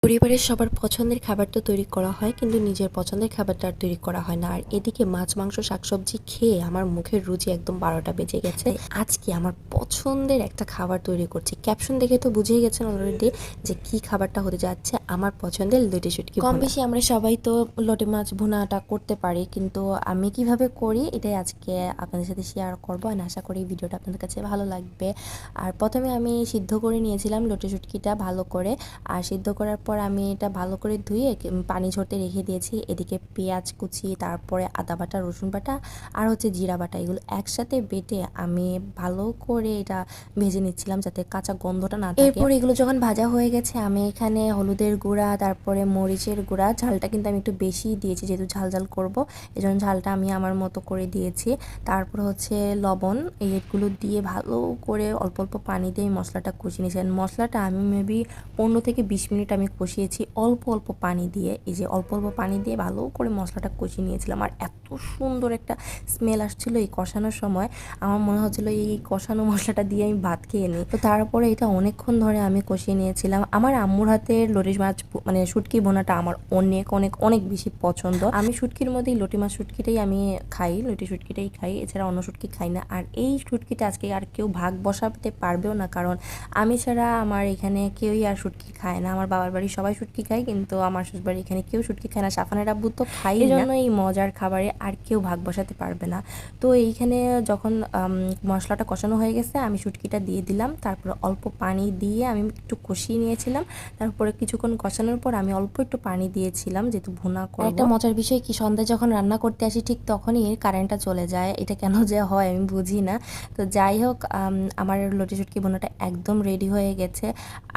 পরিবারের সবার পছন্দের খাবার তো তৈরি করা হয়, কিন্তু নিজের পছন্দের খাবারটা আর তৈরি করা হয় না। আর এদিকে মাছ মাংস শাকসবজি খেয়ে আমার মুখের রুচি একদম 12টা বেজে গেছে। আজকে আমার পছন্দের একটা খাবার তৈরি করছি। ক্যাপশন দেখে তো বুঝেই গেছেন অলরেডি যে কি খাবারটা হতে যাচ্ছে। আমার পছন্দের লটে শুটকি। কম বেশি আমরা সবাই তো লটে মাছ ভুনাটা করতে পারি, কিন্তু আমি কিভাবে করি এটাই আজকে আপনাদের সাথে শেয়ার করবো। আর আশা করি ভিডিওটা আপনাদের কাছে ভালো লাগবে। আর প্রথমে আমি সিদ্ধ করে নিয়েছিলাম লটে শুটকিটা ভালো করে। আর সিদ্ধ করার পর আমি এটা ভালো করে ধুয়ে পানি ঝরতে রেখে দিয়েছি। এদিকে পেঁয়াজ কুচি, তারপরে আদা বাটা, রসুন বাটা আর হচ্ছে জিরা বাটা, এগুলো একসাথে বেটে আমি ভালো করে এটা ভেজে নিচ্ছিলাম যাতে কাঁচা গন্ধটা না থাকে। এরপর এগুলো যখন ভাজা হয়ে গেছে আমি এখানে হলুদের গুঁড়া, তারপরে মরিচের গুঁড়া, ঝালটা কিন্তু আমি একটু বেশি দিয়েছি যেহেতু ঝাল ঝাল করবো, এই জন্য ঝালটা আমি আমার মতো করে দিয়েছি। তারপর হচ্ছে লবণ, এইগুলো দিয়ে ভালো করে অল্প অল্প পানি দিয়ে মশলাটা কষিয়ে নিয়েছিলাম। মশলাটা আমি মেবি 15 থেকে 20 মিনিট আমি কষিয়েছি অল্প অল্প পানি দিয়ে। এই যে অল্প অল্প পানি দিয়ে ভালো করে মশলাটা কষিয়ে নিয়েছিলাম। আর এত সুন্দর একটা স্মেল আসছিল এই কষানোর সময়, আমার মনে হচ্ছিল এই কষানো মশলাটা দিয়ে আমি ভাত খেয়ে নিই। তো তারপরে এটা অনেকক্ষণ ধরে আমি কষিয়ে নিয়েছিলাম। আমার আম্মুর হাতের লটি মাছ মানে শুটকি বোনাটা আমার অনেক অনেক অনেক বেশি পছন্দ। আমি শুটকির মধ্যেই লটি মাছ শুটকিটাই আমি খাই, লটি শুটকিটাই খাই, এছাড়া অন্য শুটকি খাই না। আর এই শুটকিটা আজকে আর কেউ ভাগ বসাতে পারবেও না, কারণ আমি ছাড়া আমার এখানে কেউই আর শুটকি খায় না। আমার বাবার বাড়ি সবাই শুটকি খায়, কিন্তু আমার শ্বশুরবাড়ি এখানে কেউ শুটকি খায় না। সাফানের আব্বু তো খাই, এই জন্য এই মজার খাবারে আর কেউ ভাগ বসাতে পারবে না। তো এইখানে যখন মশলাটা কষানো হয়ে গেছে আমি শুটকিটা দিয়ে দিলাম। তারপর অল্প পানি দিয়ে আমি একটু কষিয়ে নিয়েছিলাম। তারপরে কিছুক্ষণ কষানোর পর আমি অল্প একটু পানি দিয়েছিলাম যেহেতু ভুনা করব। একটা মজার বিষয় কি, সন্ধ্যায় যখন রান্না করতে আসি ঠিক তখনই কারেন্টটা চলে যায়। এটা কেন যে হয় আমি বুঝি না। তো যাই হোক, আমার লটি শুটকি ভুনাটা একদম রেডি হয়ে গেছে।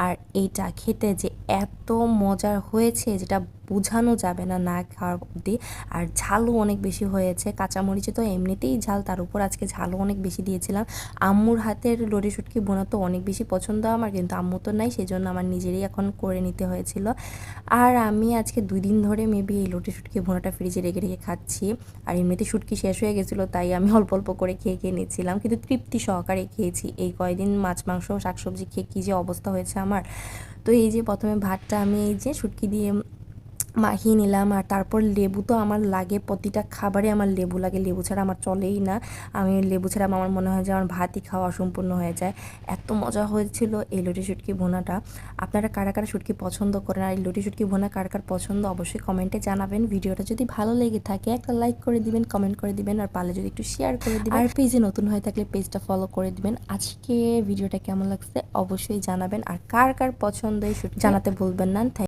আর এইটা খেতে যে এত মজার হয়েছে যেটা বোঝানো যাবে না না খাওয়ার অবধি। আর ঝালও অনেক বেশি হয়েছে, কাঁচামরিচে তো এমনিতেই ঝাল, তার উপর আজকে ঝালও অনেক বেশি দিয়েছিলাম। আম্মুর হাতের লটি শুটকি বোনা তো অনেক বেশি পছন্দ আমার, কিন্তু আম্মু তো নাই, সেই জন্য আমার নিজেরই এখন করে নিতে হয়েছিল। আর আমি আজকে 2 দিন ধরে মেবি এই লটি শুটকি ভুনাটা ফ্রিজে রেখে রেখে খাচ্ছি। আর এমনিতে শুটকি শেষ হয়ে গেছিলো তাই আমি অল্প অল্প করে খেয়ে খেয়ে নিচ্ছিলাম, কিন্তু তৃপ্তি সহকারে খেয়েছি। এই কয়দিন মাছ মাংস শাকসবজি খেয়ে কী যে অবস্থা হয়েছে আমার। তো এই যে প্রথমে ভাতটা আমি এই যে শুটকি দিয়ে মাখিয়ে নিলাম। আর তারপর লেবু তো আমার লাগে, প্রতিটা খাবারে আমার লেবু লাগে, লেবু ছাড়া আমার চলেই না। আমি লেবু ছাড়া আমার মনে হয় যে আমার ভাতই খাওয়া অসম্পূর্ণ হয়ে যায়। এত মজা হয়েছিল এই লটি শুটকি ভুনাটা। আপনারা কারা কারা শুটকি পছন্দ করেন আর এই লটি শুটকি ভুনা কার কার পছন্দ অবশ্যই কমেন্টে জানাবেন। ভিডিওটা যদি ভালো লেগে থাকে একটা লাইক করে দিবেন, কমেন্ট করে দিবেন, আর পারলে যদি একটু শেয়ার করে দিবেন। আর পেজে নতুন হয়ে থাকলে পেজটা ফলো করে দিবেন। আজকে ভিডিওটা কেমন লাগছে অবশ্যই জানাবেন, আর কার কার পছন্দ এই শুটকি জানাতে ভুলবেন না।